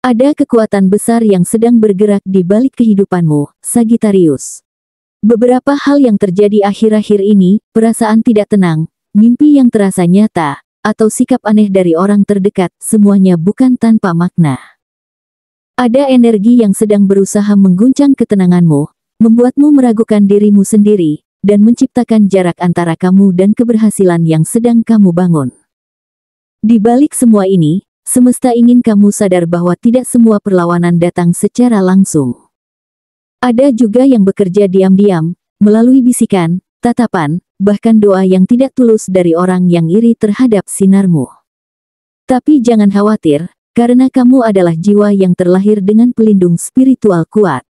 Ada kekuatan besar yang sedang bergerak di balik kehidupanmu, Sagittarius. Beberapa hal yang terjadi akhir-akhir ini, perasaan tidak tenang, mimpi yang terasa nyata, atau sikap aneh dari orang terdekat, semuanya bukan tanpa makna. Ada energi yang sedang berusaha mengguncang ketenanganmu, membuatmu meragukan dirimu sendiri, dan menciptakan jarak antara kamu dan keberhasilan yang sedang kamu bangun. Di balik semua ini, semesta ingin kamu sadar bahwa tidak semua perlawanan datang secara langsung. Ada juga yang bekerja diam-diam, melalui bisikan, tatapan, bahkan doa yang tidak tulus dari orang yang iri terhadap sinarmu. Tapi jangan khawatir, karena kamu adalah jiwa yang terlahir dengan pelindung spiritual kuat.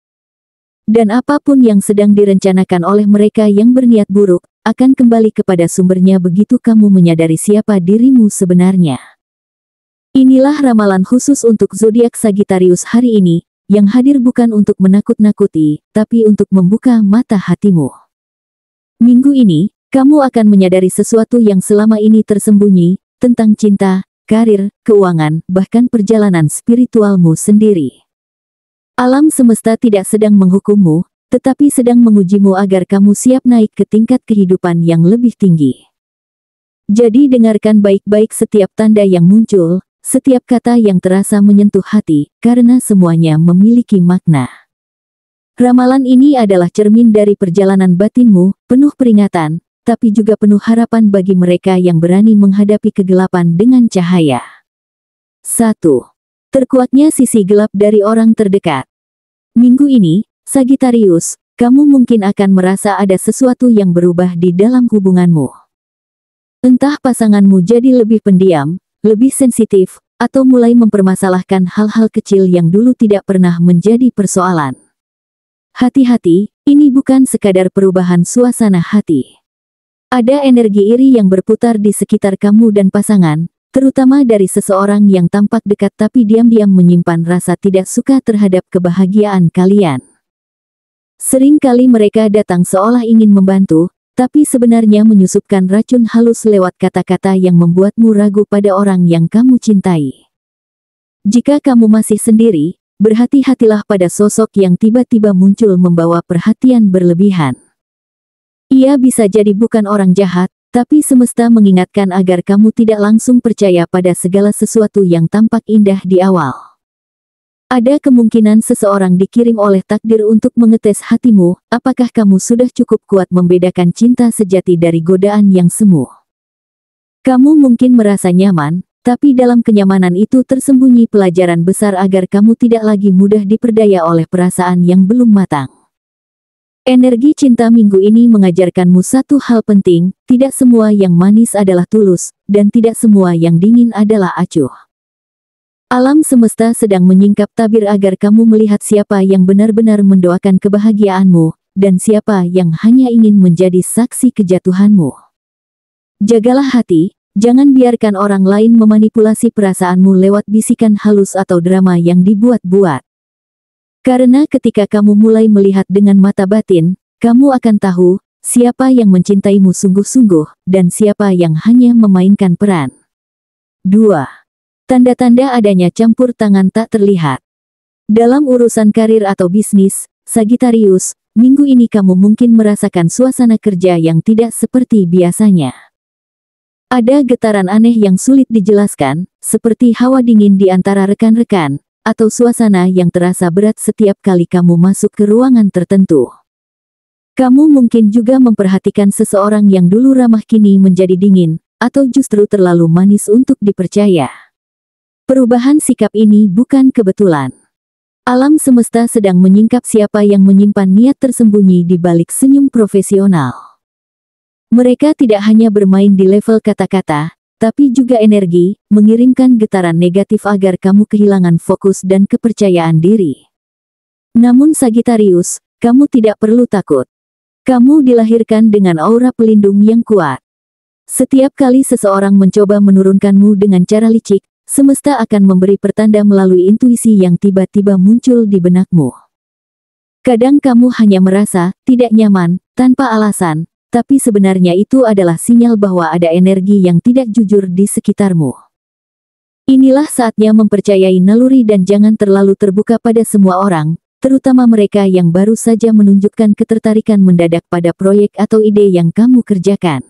Dan apapun yang sedang direncanakan oleh mereka yang berniat buruk, akan kembali kepada sumbernya begitu kamu menyadari siapa dirimu sebenarnya. Inilah ramalan khusus untuk zodiak Sagittarius hari ini, yang hadir bukan untuk menakut-nakuti, tapi untuk membuka mata hatimu. Minggu ini, kamu akan menyadari sesuatu yang selama ini tersembunyi, tentang cinta, karir, keuangan, bahkan perjalanan spiritualmu sendiri. Alam semesta tidak sedang menghukummu, tetapi sedang mengujimu agar kamu siap naik ke tingkat kehidupan yang lebih tinggi. Jadi dengarkan baik-baik setiap tanda yang muncul, setiap kata yang terasa menyentuh hati, karena semuanya memiliki makna. Ramalan ini adalah cermin dari perjalanan batinmu, penuh peringatan, tapi juga penuh harapan bagi mereka yang berani menghadapi kegelapan dengan cahaya. 1. Terkuatnya sisi gelap dari orang terdekat. Minggu ini, Sagittarius, kamu mungkin akan merasa ada sesuatu yang berubah di dalam hubunganmu. Entah pasanganmu jadi lebih pendiam, lebih sensitif, atau mulai mempermasalahkan hal-hal kecil yang dulu tidak pernah menjadi persoalan. Hati-hati, ini bukan sekadar perubahan suasana hati. Ada energi iri yang berputar di sekitar kamu dan pasangan, terutama dari seseorang yang tampak dekat tapi diam-diam menyimpan rasa tidak suka terhadap kebahagiaan kalian. Seringkali mereka datang seolah ingin membantu, tapi sebenarnya menyusupkan racun halus lewat kata-kata yang membuatmu ragu pada orang yang kamu cintai. Jika kamu masih sendiri, berhati-hatilah pada sosok yang tiba-tiba muncul membawa perhatian berlebihan. Ia bisa jadi bukan orang jahat, tapi semesta mengingatkan agar kamu tidak langsung percaya pada segala sesuatu yang tampak indah di awal. Ada kemungkinan seseorang dikirim oleh takdir untuk mengetes hatimu, apakah kamu sudah cukup kuat membedakan cinta sejati dari godaan yang semu. Kamu mungkin merasa nyaman, tapi dalam kenyamanan itu tersembunyi pelajaran besar agar kamu tidak lagi mudah diperdaya oleh perasaan yang belum matang. Energi cinta minggu ini mengajarkanmu satu hal penting, tidak semua yang manis adalah tulus, dan tidak semua yang dingin adalah acuh. Alam semesta sedang menyingkap tabir agar kamu melihat siapa yang benar-benar mendoakan kebahagiaanmu, dan siapa yang hanya ingin menjadi saksi kejatuhanmu. Jagalah hati, jangan biarkan orang lain memanipulasi perasaanmu lewat bisikan halus atau drama yang dibuat-buat. Karena ketika kamu mulai melihat dengan mata batin, kamu akan tahu, siapa yang mencintaimu sungguh-sungguh, dan siapa yang hanya memainkan peran. 2. Tanda-tanda adanya campur tangan tak terlihat. Dalam urusan karir atau bisnis, Sagittarius, minggu ini kamu mungkin merasakan suasana kerja yang tidak seperti biasanya. Ada getaran aneh yang sulit dijelaskan, seperti hawa dingin di antara rekan-rekan, atau suasana yang terasa berat setiap kali kamu masuk ke ruangan tertentu. Kamu mungkin juga memperhatikan seseorang yang dulu ramah kini menjadi dingin, atau justru terlalu manis untuk dipercaya. Perubahan sikap ini bukan kebetulan. Alam semesta sedang menyingkap siapa yang menyimpan niat tersembunyi di balik senyum profesional. Mereka tidak hanya bermain di level kata-kata, tapi juga energi, mengirimkan getaran negatif agar kamu kehilangan fokus dan kepercayaan diri. Namun Sagittarius, kamu tidak perlu takut. Kamu dilahirkan dengan aura pelindung yang kuat. Setiap kali seseorang mencoba menurunkanmu dengan cara licik, semesta akan memberi pertanda melalui intuisi yang tiba-tiba muncul di benakmu. Kadang kamu hanya merasa tidak nyaman, tanpa alasan, tapi sebenarnya itu adalah sinyal bahwa ada energi yang tidak jujur di sekitarmu. Inilah saatnya mempercayai naluri dan jangan terlalu terbuka pada semua orang, terutama mereka yang baru saja menunjukkan ketertarikan mendadak pada proyek atau ide yang kamu kerjakan.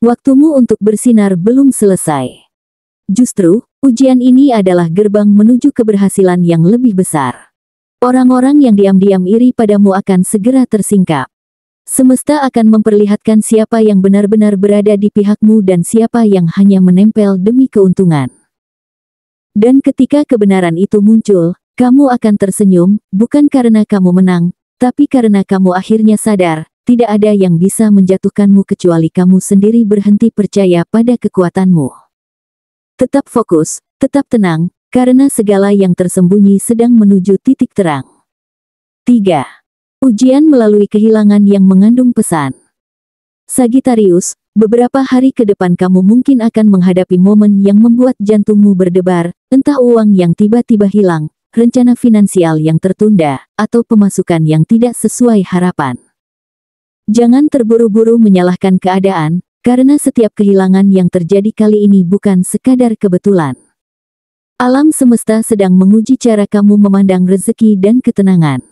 Waktumu untuk bersinar belum selesai. Justru, ujian ini adalah gerbang menuju keberhasilan yang lebih besar. Orang-orang yang diam-diam iri padamu akan segera tersingkap. Semesta akan memperlihatkan siapa yang benar-benar berada di pihakmu dan siapa yang hanya menempel demi keuntungan. Dan ketika kebenaran itu muncul, kamu akan tersenyum, bukan karena kamu menang, tapi karena kamu akhirnya sadar, tidak ada yang bisa menjatuhkanmu kecuali kamu sendiri berhenti percaya pada kekuatanmu. Tetap fokus, tetap tenang, karena segala yang tersembunyi sedang menuju titik terang. 3. Ujian melalui kehilangan yang mengandung pesan. Sagittarius, beberapa hari ke depan kamu mungkin akan menghadapi momen yang membuat jantungmu berdebar, entah uang yang tiba-tiba hilang, rencana finansial yang tertunda, atau pemasukan yang tidak sesuai harapan. Jangan terburu-buru menyalahkan keadaan, karena setiap kehilangan yang terjadi kali ini bukan sekadar kebetulan. Alam semesta sedang menguji cara kamu memandang rezeki dan ketenangan.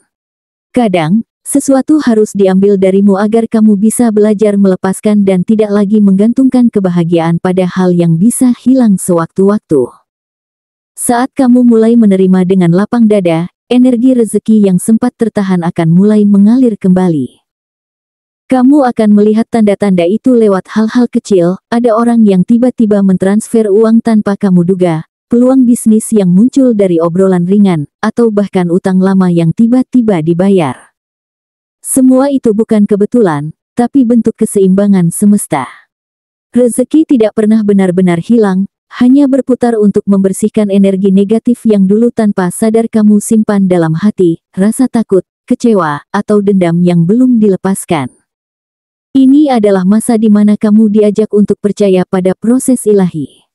Kadang, sesuatu harus diambil darimu agar kamu bisa belajar melepaskan dan tidak lagi menggantungkan kebahagiaan pada hal yang bisa hilang sewaktu-waktu. Saat kamu mulai menerima dengan lapang dada, energi rezeki yang sempat tertahan akan mulai mengalir kembali. Kamu akan melihat tanda-tanda itu lewat hal-hal kecil, ada orang yang tiba-tiba mentransfer uang tanpa kamu duga, peluang bisnis yang muncul dari obrolan ringan, atau bahkan utang lama yang tiba-tiba dibayar. Semua itu bukan kebetulan, tapi bentuk keseimbangan semesta. Rezeki tidak pernah benar-benar hilang, hanya berputar untuk membersihkan energi negatif yang dulu tanpa sadar kamu simpan dalam hati, rasa takut, kecewa, atau dendam yang belum dilepaskan. Ini adalah masa di mana kamu diajak untuk percaya pada proses ilahi.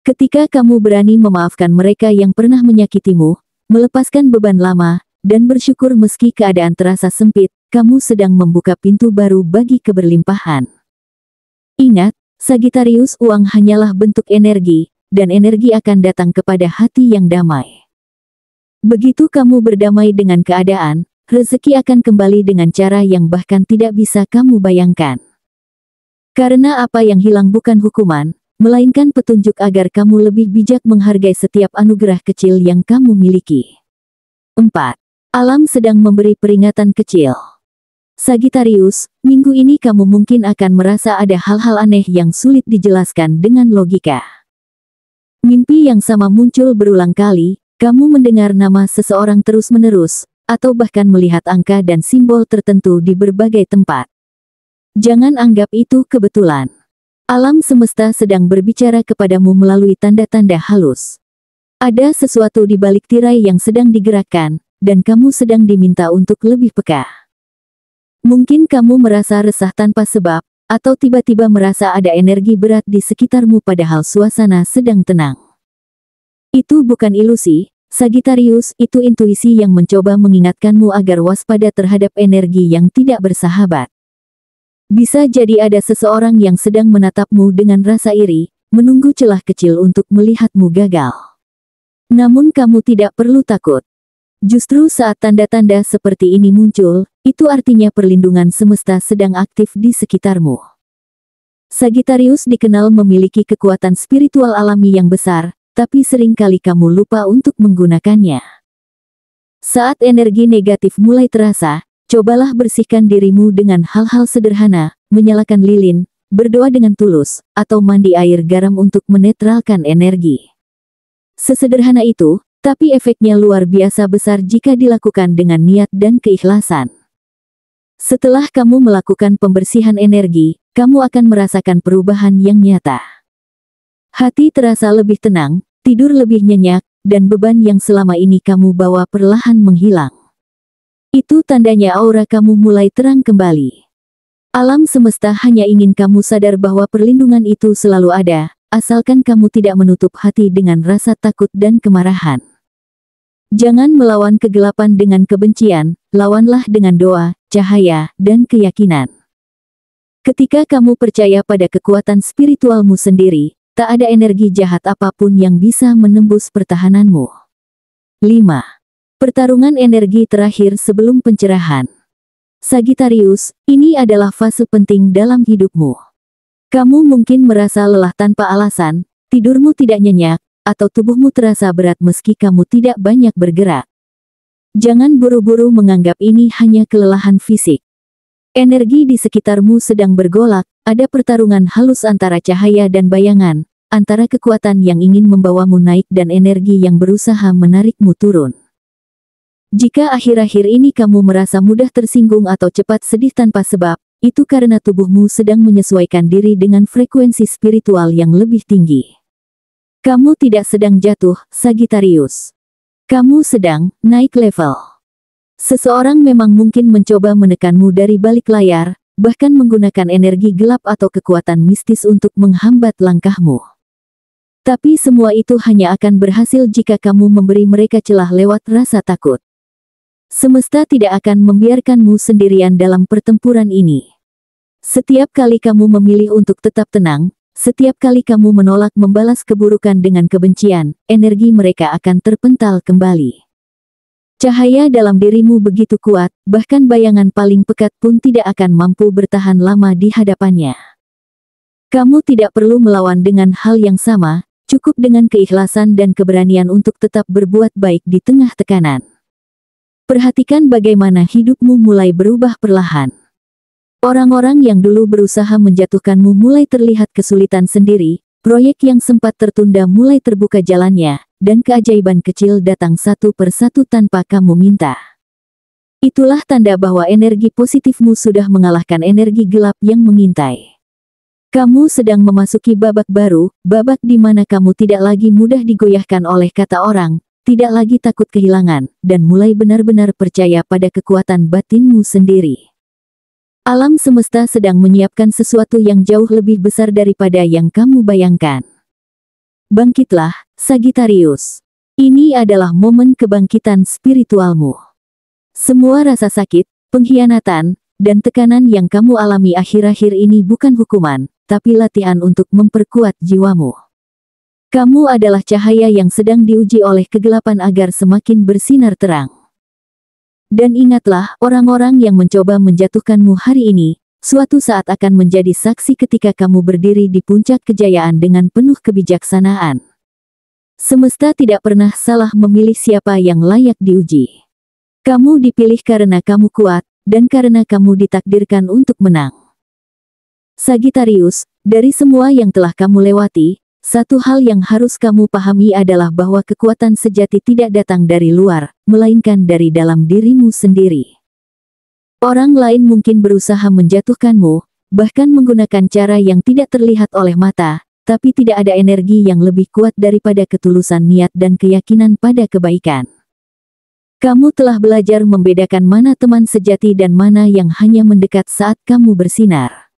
Ketika kamu berani memaafkan mereka yang pernah menyakitimu, melepaskan beban lama, dan bersyukur meski keadaan terasa sempit, kamu sedang membuka pintu baru bagi keberlimpahan. Ingat, Sagittarius, uang hanyalah bentuk energi, dan energi akan datang kepada hati yang damai. Begitu kamu berdamai dengan keadaan, rezeki akan kembali dengan cara yang bahkan tidak bisa kamu bayangkan. Karena apa yang hilang bukan hukuman, melainkan petunjuk agar kamu lebih bijak menghargai setiap anugerah kecil yang kamu miliki. 4. Alam sedang memberi peringatan kecil. Sagittarius, minggu ini kamu mungkin akan merasa ada hal-hal aneh yang sulit dijelaskan dengan logika. Mimpi yang sama muncul berulang kali, kamu mendengar nama seseorang terus-menerus, atau bahkan melihat angka dan simbol tertentu di berbagai tempat. Jangan anggap itu kebetulan. Alam semesta sedang berbicara kepadamu melalui tanda-tanda halus. Ada sesuatu di balik tirai yang sedang digerakkan, dan kamu sedang diminta untuk lebih peka. Mungkin kamu merasa resah tanpa sebab, atau tiba-tiba merasa ada energi berat di sekitarmu padahal suasana sedang tenang. Itu bukan ilusi, Sagittarius, itu intuisi yang mencoba mengingatkanmu agar waspada terhadap energi yang tidak bersahabat. Bisa jadi ada seseorang yang sedang menatapmu dengan rasa iri, menunggu celah kecil untuk melihatmu gagal. Namun kamu tidak perlu takut. Justru saat tanda-tanda seperti ini muncul, itu artinya perlindungan semesta sedang aktif di sekitarmu. Sagittarius dikenal memiliki kekuatan spiritual alami yang besar, tapi seringkali kamu lupa untuk menggunakannya. Saat energi negatif mulai terasa, cobalah bersihkan dirimu dengan hal-hal sederhana, menyalakan lilin, berdoa dengan tulus, atau mandi air garam untuk menetralkan energi. Sesederhana itu, tapi efeknya luar biasa besar jika dilakukan dengan niat dan keikhlasan. Setelah kamu melakukan pembersihan energi, kamu akan merasakan perubahan yang nyata. Hati terasa lebih tenang, tidur lebih nyenyak, dan beban yang selama ini kamu bawa perlahan menghilang. Itu tandanya aura kamu mulai terang kembali. Alam semesta hanya ingin kamu sadar bahwa perlindungan itu selalu ada, asalkan kamu tidak menutup hati dengan rasa takut dan kemarahan. Jangan melawan kegelapan dengan kebencian, lawanlah dengan doa, cahaya, dan keyakinan. Ketika kamu percaya pada kekuatan spiritualmu sendiri, tak ada energi jahat apapun yang bisa menembus pertahananmu. 5. Pertarungan energi terakhir sebelum pencerahan. Sagittarius, ini adalah fase penting dalam hidupmu. Kamu mungkin merasa lelah tanpa alasan, tidurmu tidak nyenyak, atau tubuhmu terasa berat meski kamu tidak banyak bergerak. Jangan buru-buru menganggap ini hanya kelelahan fisik. Energi di sekitarmu sedang bergolak, ada pertarungan halus antara cahaya dan bayangan, antara kekuatan yang ingin membawamu naik dan energi yang berusaha menarikmu turun. Jika akhir-akhir ini kamu merasa mudah tersinggung atau cepat sedih tanpa sebab, itu karena tubuhmu sedang menyesuaikan diri dengan frekuensi spiritual yang lebih tinggi. Kamu tidak sedang jatuh, Sagittarius. Kamu sedang naik level. Seseorang memang mungkin mencoba menekanmu dari balik layar, bahkan menggunakan energi gelap atau kekuatan mistis untuk menghambat langkahmu. Tapi semua itu hanya akan berhasil jika kamu memberi mereka celah lewat rasa takut. Semesta tidak akan membiarkanmu sendirian dalam pertempuran ini. Setiap kali kamu memilih untuk tetap tenang, setiap kali kamu menolak membalas keburukan dengan kebencian, energi mereka akan terpental kembali. Cahaya dalam dirimu begitu kuat, bahkan bayangan paling pekat pun tidak akan mampu bertahan lama di hadapannya. Kamu tidak perlu melawan dengan hal yang sama, cukup dengan keikhlasan dan keberanian untuk tetap berbuat baik di tengah tekanan. Perhatikan bagaimana hidupmu mulai berubah perlahan. Orang-orang yang dulu berusaha menjatuhkanmu mulai terlihat kesulitan sendiri, proyek yang sempat tertunda mulai terbuka jalannya, dan keajaiban kecil datang satu persatu tanpa kamu minta. Itulah tanda bahwa energi positifmu sudah mengalahkan energi gelap yang mengintai. Kamu sedang memasuki babak baru, babak di mana kamu tidak lagi mudah digoyahkan oleh kata orang, tidak lagi takut kehilangan, dan mulai benar-benar percaya pada kekuatan batinmu sendiri. Alam semesta sedang menyiapkan sesuatu yang jauh lebih besar daripada yang kamu bayangkan. Bangkitlah, Sagittarius. Ini adalah momen kebangkitan spiritualmu. Semua rasa sakit, pengkhianatan, dan tekanan yang kamu alami akhir-akhir ini bukan hukuman, tapi latihan untuk memperkuat jiwamu. Kamu adalah cahaya yang sedang diuji oleh kegelapan agar semakin bersinar terang. Dan ingatlah, orang-orang yang mencoba menjatuhkanmu hari ini, suatu saat akan menjadi saksi ketika kamu berdiri di puncak kejayaan dengan penuh kebijaksanaan. Semesta tidak pernah salah memilih siapa yang layak diuji. Kamu dipilih karena kamu kuat, dan karena kamu ditakdirkan untuk menang. Sagittarius, dari semua yang telah kamu lewati, satu hal yang harus kamu pahami adalah bahwa kekuatan sejati tidak datang dari luar, melainkan dari dalam dirimu sendiri. Orang lain mungkin berusaha menjatuhkanmu, bahkan menggunakan cara yang tidak terlihat oleh mata, tapi tidak ada energi yang lebih kuat daripada ketulusan niat dan keyakinan pada kebaikan. Kamu telah belajar membedakan mana teman sejati dan mana yang hanya mendekat saat kamu bersinar.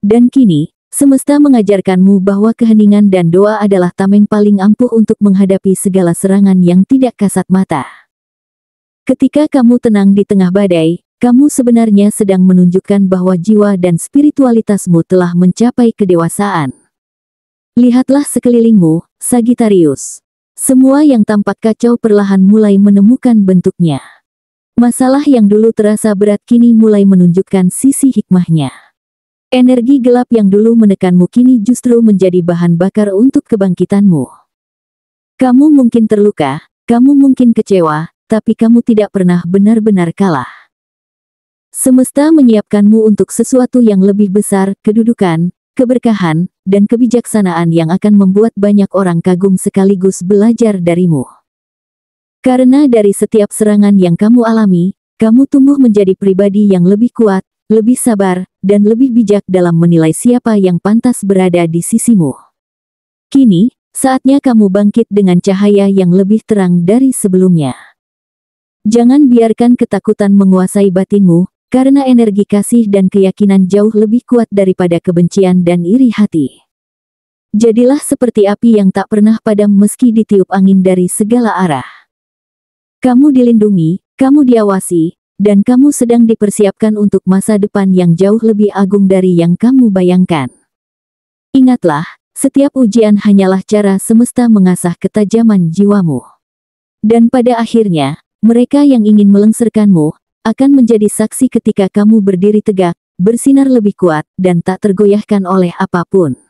Dan kini, semesta mengajarkanmu bahwa keheningan dan doa adalah tameng paling ampuh untuk menghadapi segala serangan yang tidak kasat mata. Ketika kamu tenang di tengah badai, kamu sebenarnya sedang menunjukkan bahwa jiwa dan spiritualitasmu telah mencapai kedewasaan. Lihatlah sekelilingmu, Sagittarius. Semua yang tampak kacau perlahan mulai menemukan bentuknya. Masalah yang dulu terasa berat kini mulai menunjukkan sisi hikmahnya. Energi gelap yang dulu menekanmu kini justru menjadi bahan bakar untuk kebangkitanmu. Kamu mungkin terluka, kamu mungkin kecewa, tapi kamu tidak pernah benar-benar kalah. Semesta menyiapkanmu untuk sesuatu yang lebih besar, kedudukan, keberkahan, dan kebijaksanaan yang akan membuat banyak orang kagum sekaligus belajar darimu. Karena dari setiap serangan yang kamu alami, kamu tumbuh menjadi pribadi yang lebih kuat, lebih sabar, dan lebih bijak dalam menilai siapa yang pantas berada di sisimu. Kini, saatnya kamu bangkit dengan cahaya yang lebih terang dari sebelumnya. Jangan biarkan ketakutan menguasai batinmu, karena energi kasih dan keyakinan jauh lebih kuat daripada kebencian dan iri hati. Jadilah seperti api yang tak pernah padam meski ditiup angin dari segala arah. Kamu dilindungi, kamu diawasi, dan kamu sedang dipersiapkan untuk masa depan yang jauh lebih agung dari yang kamu bayangkan. Ingatlah, Setiap ujian hanyalah cara semesta mengasah ketajaman jiwamu. Dan pada akhirnya, mereka yang ingin melengsarkanmu, akan menjadi saksi ketika kamu berdiri tegak, bersinar lebih kuat, dan tak tergoyahkan oleh apapun.